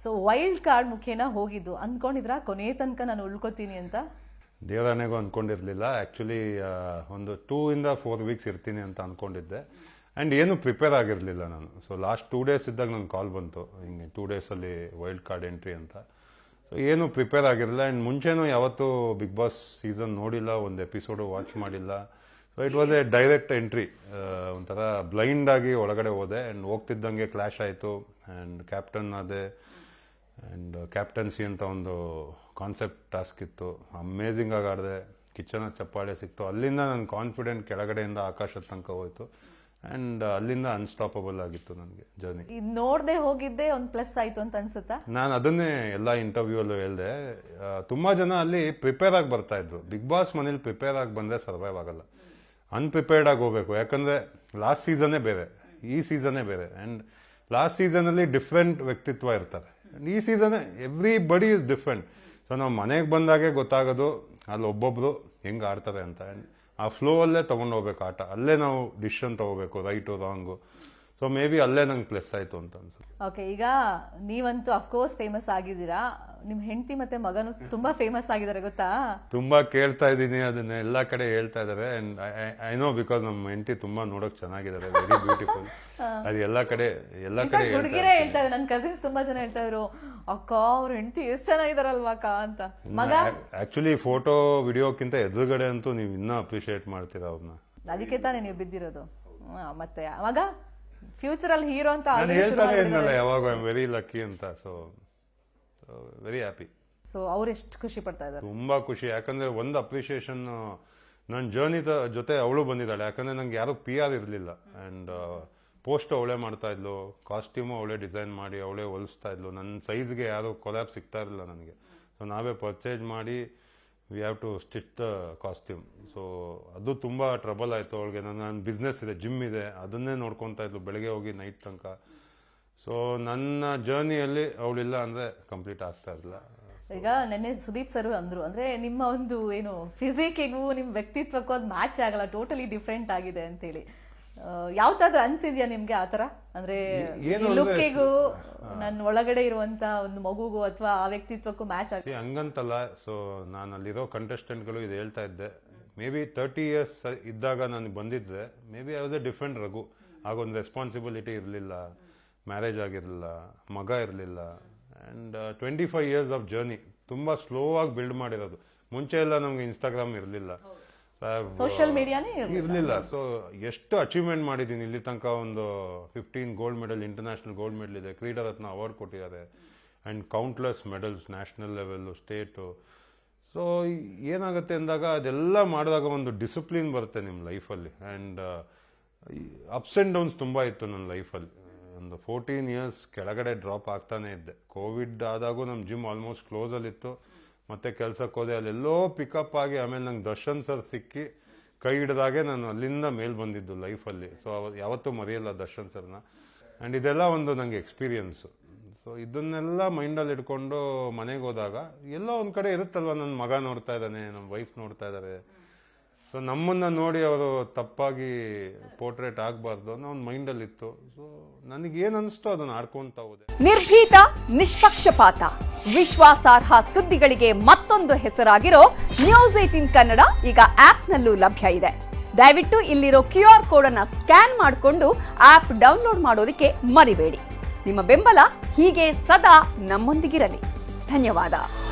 So wild card ಮುಖೇನ ಹೋಗಿದ್ದು ಅನ್ಕೊಂಡಿದ್ರಾ ಕೊನೆ ತನಕ ನಾನು ಉಳ್ಕೋತೀನಿ ಅಂತ? ದೇವರಾಣೆಗೂ ಅಂದ್ಕೊಂಡಿರಲಿಲ್ಲ. ಆ್ಯಕ್ಚುಲಿ ಒಂದು 2 to 4 weeks ಇರ್ತೀನಿ ಅಂತ ಅಂದ್ಕೊಂಡಿದ್ದೆ. ಆ್ಯಂಡ್ ಏನು ಪ್ರಿಪೇರ್ ಆಗಿರಲಿಲ್ಲ ನಾನು. ಸೊ ಲಾಸ್ಟ್ 2 days ಇದ್ದಾಗ ನನ್ನ ಕಾಲ್ ಬಂತು, ಹಿಂಗೆ 2 daysಲ್ಲಿ ವೈಲ್ಡ್ ಕಾರ್ಡ್ ಎಂಟ್ರಿ ಅಂತ. ಸೊ ಏನು ಪ್ರಿಪೇರ್ ಆಗಿರಲಿಲ್ಲ. ಆ್ಯಂಡ್ ಮುಂಚೆನೂ ಯಾವತ್ತೂ ಬಿಗ್ ಬಾಸ್ ಸೀಸನ್ ನೋಡಿಲ್ಲ, ಒಂದು ಎಪಿಸೋಡು ವಾಚ್ ಮಾಡಿಲ್ಲ. So it was A direct entry. ಒಂಥರ ಬ್ಲೈಂಡ್ ಆಗಿ ಒಳಗಡೆ ಹೋದೆ. ಆ್ಯಂಡ್ ಹೋಗ್ತಿದ್ದಂಗೆ ಕ್ಲಾಶ್ ಆಯಿತು. ಆ್ಯಂಡ್ ಕ್ಯಾಪ್ಟನ್ ಆದೆ. ಆ್ಯಂಡ್ ಕ್ಯಾಪ್ಟನ್ಸಿ ಅಂತ ಒಂದು ಕಾನ್ಸೆಪ್ಟ್ ಟಾಸ್ಕ್ ಇತ್ತು. ಅಮೇಝಿಂಗ್ ಆಗಿ ಆಡಿದೆ. ಕಿಚನ್ ಚಪ್ಪಾಳೆ ಸಿಕ್ತು. ಅಲ್ಲಿಂದ ನನ್ನ ಕಾನ್ಫಿಡೆಂಟ್ ಕೆಳಗಡೆಯಿಂದ ಆಕಾಶದ ತನಕ ಹೋಯ್ತು. ಆ್ಯಂಡ್ ಅಲ್ಲಿಂದ ಅನ್ಸ್ಟಾಪಬಲ್ ಆಗಿತ್ತು ನನಗೆ ಜರ್ನಿ. ನೋಡದೆ ಹೋಗಿದ್ದೆ ಒಂದು ಪ್ಲಸ್ ಆಯ್ತು ಅಂತ ಅನ್ಸುತ್ತಾ? ನಾನು ಅದನ್ನೇ ಎಲ್ಲ ಇಂಟರ್ವ್ಯೂಲ್ಲೂ ಹೇಳಿದೆ. ತುಂಬಾ ಜನ ಅಲ್ಲಿ ಪ್ರಿಪೇರ್ ಆಗಿ ಬರ್ತಾ ಇದ್ರು. ಬಿಗ್ ಬಾಸ್ ಮನೇಲಿ ಪ್ರಿಪೇರ್ ಆಗಿ ಬಂದರೆ ಸರ್ವೈವ್ ಆಗಲ್ಲ. ಅನ್ಪ್ರಿಪೇರ್ಡ್ ಆಗಿ ಹೋಗ್ಬೇಕು. ಯಾಕಂದ್ರೆ ಲಾಸ್ಟ್ ಸೀಸನ್ನೇ ಬೇರೆ, ಈ ಸೀಸನ್ನೇ ಬೇರೆ. ಆ್ಯಂಡ್ ಲಾಸ್ಟ್ ಸೀಸನಲ್ಲಿ ಡಿಫ್ರೆಂಟ್ ವ್ಯಕ್ತಿತ್ವ ಇರ್ತಾರೆ. ಈ season everybody is different. So ನಾವು ಮನೆಗೆ ಬಂದಾಗೆ ಗೊತ್ತಾಗೋದು ಅಲ್ಲಿ ಒಬ್ಬೊಬ್ರು ಹೆಂಗೆ ಆಡ್ತಾರೆ ಅಂತ. ಆ್ಯಂಡ್ ಆ ಫ್ಲೋ ಅಲ್ಲೇ ತೊಗೊಂಡು ಹೋಗ್ಬೇಕು ಆಟ. ಅಲ್ಲೇ ನಾವು ಡಿಸಿಷನ್ ತೊಗೋಬೇಕು, right wrong. So may be ಅಲ್ಲೇ ನಂಗೆ ಪ್ಲಸ್ ಆಯಿತು ಅಂತ ಅನ್ಸುತ್ತೆ. ಓಕೆ, ಈಗ ನೀವಂತೂ ಅಫ್ಕೋರ್ಸ್ ಫೇಮಸ್ ಆಗಿದ್ದೀರಾ. ನಿಮ್ಮ ಹೆಂಡತಿ ಮತ್ತೆ ಮಗನು ತುಂಬಾ ಫೇಮಸ್ ಆಗಿದ್ದಾರೆ ಗೊತ್ತಾ? ತುಂಬಾ ಕೇಳ್ತಾ ಇದ್ದೀನಿ, ಅದನ್ನ ಎಲ್ಲಾ ಕಡೆ ಹೇಳ್ತಾ ಇದಾರೆ. ಅಂಡ್ ಐ ನೋ, ಬಿಕಾಸ್ ನಮ್ಮ ಹೆಂಡತಿ ತುಂಬಾ ನೋಡಕ್ ಚೆನ್ನಾಗಿದ್ದಾರೆ, ವೆರಿ ಬ್ಯೂಟಿಫುಲ್. ಅದು ಎಲ್ಲಾ ಕಡೆ ಹುಡುಗಿರೇ ಹೇಳ್ತಾ ಇದ್ದಾರೆ. ನನ್ನ ಕಸಿನ್ಸ್ ತುಂಬಾ ಜನ ಹೇಳ್ತಾ ಇದ್ರು, ಅಕ್ಕ ಅವ್ರ ಹೆಂಡತಿ ಎಷ್ಟು ಚೆನ್ನಾಗಿದಾರಲ್ವಾ ಅಕ್ಕ ಅಂತ. ಮಗ ಆಕ್ಚುಲಿ ಫೋಟೋ ವಿಡಿಯೋಕ್ಕಿಂತ ಎದುರುಗಡೆ ಅಂತೂ ನೀವು ಇನ್ನೂ ಅಪ್ರಿಶಿಯೇಟ್ ಮಾಡ್ತೀರಾ ಅವ್ರನ್ನ. ಅದಕ್ಕೆ ತಾನೇ ನೀವು ಬಿದ್ದಿರೋದು. ಮತ್ತೆ ಮಗ ಫ್ಯೂಚರ್ ಅಲ್ಲಿ ಹೀರೋ ಅಂತ ನಾನು ಹೇಳ್ತಾನೆ ಇದ್ನಲ್ಲ ಯಾವಾಗ, ಐ ಆಮ್ ವೆರಿ ಲಕ್ಕಿ ಅಂತ. So very happy. ಸೊ ಅವ್ರು ಎಷ್ಟು ಖುಷಿ ಪಡ್ತಾ ಇದ್ದಾರೆ? ತುಂಬಾ ಖುಷಿ. ಯಾಕಂದ್ರೆ ಒಂದು ಅಪ್ರಿಶಿಯೇಷನ್ ನನ್ನ ಜರ್ನಿ ಜೊತೆ ಅವಳು ಬಂದಿದ್ದಾಳೆ. ಯಾಕಂದ್ರೆ ನಂಗೆ ಯಾರು PR ಇರಲಿಲ್ಲ. ಆ್ಯಂಡ್ ಪೋಸ್ಟ್ ಅವಳೇ ಮಾಡ್ತಾ ಇದ್ಲು, ಕಾಸ್ಟ್ಯೂಮು ಅವಳೇ ಡಿಸೈನ್ ಮಾಡಿ ಅವಳೇ ಹೊಲಿಸ್ತಾ ಇದ್ಲು. ನನ್ನ ಸೈಜ್ಗೆ ಯಾರು ಕೊಲ್ಯಾಬ್ ಸಿಗ್ತಾ ಇರಲಿಲ್ಲ ನನಗೆ. ಸೊ ನಾವೇ ಪರ್ಚೇಸ್ ಮಾಡಿ we have to stitch the costume. So ಅದು ತುಂಬ ಟ್ರಬಲ್ ಆಯಿತು ಅವಳಿಗೆ. ನನ್ನ ಬಿಸ್ನೆಸ್ ಇದೆ, ಜಿಮ್ ಇದೆ, ಅದನ್ನೇ ನೋಡ್ಕೊತಾ ಇದ್ಲು ಬೆಳಗ್ಗೆ ಹೋಗಿ ನೈಟ್ ತನಕ. ಸೊ ನನ್ನ ಜರ್ನಿಯಲ್ಲಿ ಅವಳಿಲ್ಲ ಅಂದರೆ ಕಂಪ್ಲೀಟ್ ಆಗ್ತಾ ಇರಲಿಲ್ಲ. ಈಗ ನೆನ್ನೆ ಸುದೀಪ್ ಸರ್ ಅಂದ್ರು, ಅಂದ್ರೆ ನಿಮ್ಮ ಒಂದು ಏನು ಫಿಸಿಕ್ಕಿಗೂ ನಿಮ್ಮ ವ್ಯಕ್ತಿತ್ವಕ್ಕೂ ಅದು ಮ್ಯಾಚ್ ಆಗಲ್ಲ, ಟೋಟಲಿ ಡಿಫ್ರೆಂಟ್ ಆಗಿದೆ ಅಂತೇಳಿ ಯಾವ್ದಾದ್ರು ಅನ್ಸಿದ್ಯಾ ನಿಮ್ಗೆ ಆತರ? ಅಂದ್ರೆ ಲುಕ್ಕಿಗೂ ನನ್ನ ಒಳಗಡೆ ಇರುವಂತ ಒಂದು ಮಗುಗೂ ಅಥವಾ ಆ ವ್ಯಕ್ತಿತ್ವಕ್ಕೂ ಮ್ಯಾಚ್ ಆಗಿ ಹಂಗಂತಲ್ಲ. ಸೊ ನಾನು ಅಲ್ಲಿರೋ ಕಂಟೆಸ್ಟೆಂಟ್ಗಳು ಇದು ಹೇಳ್ತಾ ಇದ್ದೆ. ಮೇ ಬಿ 30 years ಇದ್ದಾಗ ನನಗೆ ಬಂದಿದ್ರೆ maybe I was a different Raghu. ಆಗೊಂದು ರೆಸ್ಪಾನ್ಸಿಬಿಲಿಟಿ ಇರಲಿಲ್ಲ, ಮ್ಯಾರೇಜ್ ಆಗಿರಲಿಲ್ಲ, ಮಗ ಇರಲಿಲ್ಲ. ಆ್ಯಂಡ್ 25 years ಆಫ್ ಜರ್ನಿ ತುಂಬ ಸ್ಲೋ ಆಗಿ ಬಿಲ್ಡ್ ಮಾಡಿರೋದು. ಮುಂಚೆ ಎಲ್ಲ ನಮ್ಗೆ ಇನ್ಸ್ಟಾಗ್ರಾಮ್ ಇರಲಿಲ್ಲ, ಸೋಷಿಯಲ್ ಮೀಡಿಯಾನೇ ಇರಲಿಲ್ಲ. ಸೊ ಎಷ್ಟು ಅಚೀವ್ಮೆಂಟ್ ಮಾಡಿದ್ದೀನಿ ಇಲ್ಲಿ ತನಕ. ಒಂದು 15 gold medal, international gold medal ಇದೆ, ಕ್ರೀಡಾ ರತ್ನ ಅವಾರ್ಡ್ ಕೊಟ್ಟಿದ್ದಾರೆ. And countless medals, national level, state. So ಏನಾಗುತ್ತೆ ಅಂದಾಗ ಅದೆಲ್ಲ ಮಾಡಿದಾಗ ಒಂದು ಡಿಸಿಪ್ಲಿನ್ ಬರುತ್ತೆ ನಿಮ್ಮ ಲೈಫಲ್ಲಿ. ಆ್ಯಂಡ್ ಅಪ್ಸ್ ಆ್ಯಂಡ್ ಡೌನ್ಸ್ ತುಂಬ ಇತ್ತು ನನ್ನ ಲೈಫಲ್ಲಿ. ಒಂದು 14 years ಕೆಳಗಡೆ ಡ್ರಾಪ್ ಆಗ್ತಾನೆ ಇದ್ದೆ. ಕೋವಿಡ್ ಆದಾಗೂ ನಮ್ಮ ಜಿಮ್ ಆಲ್ಮೋಸ್ಟ್ ಕ್ಲೋಸಲ್ಲಿತ್ತು. ಮತ್ತೆ ಕೆಲ್ಸಕ್ಕೆ ಹೋದೆ, ಅಲ್ಲೆಲ್ಲೋ ಪಿಕಪ್ ಆಗಿ ಆಮೇಲೆ ನಂಗೆ ದರ್ಶನ್ ಸರ್ ಸಿಕ್ಕಿ ಕೈ ಹಿಡಿದಾಗೆ ನಾನು ಅಲ್ಲಿಂದ ಮೇಲ್ ಬಂದಿದ್ದು ಲೈಫಲ್ಲಿ. ಸೊ ಯಾವತ್ತೂ ಮರೆಯಲ್ಲ ದರ್ಶನ್ ಸರ್ನ. ಆ್ಯಂಡ್ ಇದೆಲ್ಲ ಒಂದು ನನಗೆ ಎಕ್ಸ್ಪೀರಿಯನ್ಸು. ಸೊ ಇದನ್ನೆಲ್ಲ ಮೈಂಡಲ್ಲಿ ಇಟ್ಕೊಂಡು ಮನೆಗೆ ಹೋದಾಗ ಎಲ್ಲೋ ಒಂದು ಕಡೆ ಇರುತ್ತಲ್ವ, ನನ್ನ ಮಗ ನೋಡ್ತಾ ಇದ್ದಾನೆ, ನಮ್ಮ ವೈಫ್ ನೋಡ್ತಾ ಇದ್ದಾರೆ. ಸೊ ನಮ್ಮನ್ನು ನೋಡಿ ಅವರು ತಪ್ಪಾಗಿ ಪೋರ್ಟ್ರೇಟ್ ಆಗಬಾರ್ದು ಅನ್ನೋ ಒಂದು ಮೈಂಡಲ್ಲಿತ್ತು. ಸೊ ನನಗೇನು ಅನಿಸ್ತೋ ಅದನ್ನು ಆಡ್ಕೊತ ಹೋದೆ. ನಿರ್ಭೀತ, ನಿಷ್ಪಕ್ಷಪಾತ, ವಿಶ್ವಾಸಾರ್ಹ ಸುದ್ದಿಗಳಿಗೆ ಮತ್ತೊಂದು ಹೆಸರಾಗಿರೋ ನ್ಯೂಸ್ 18 ಕನ್ನಡ ಈಗ ಆಪ್ನಲ್ಲೂ ಲಭ್ಯ ಇದೆ. ದಯವಿಟ್ಟು ಇಲ್ಲಿರೋ QR ಕೋಡ್ ಅನ್ನ ಸ್ಕ್ಯಾನ್ ಮಾಡಿಕೊಂಡು ಆಪ್ ಡೌನ್ಲೋಡ್ ಮಾಡೋದಕ್ಕೆ ಮರಿಬೇಡಿ. ನಿಮ್ಮ ಬೆಂಬಲ ಹೀಗೆ ಸದಾ ನಮ್ಮೊಂದಿಗಿರಲಿ. ಧನ್ಯವಾದ.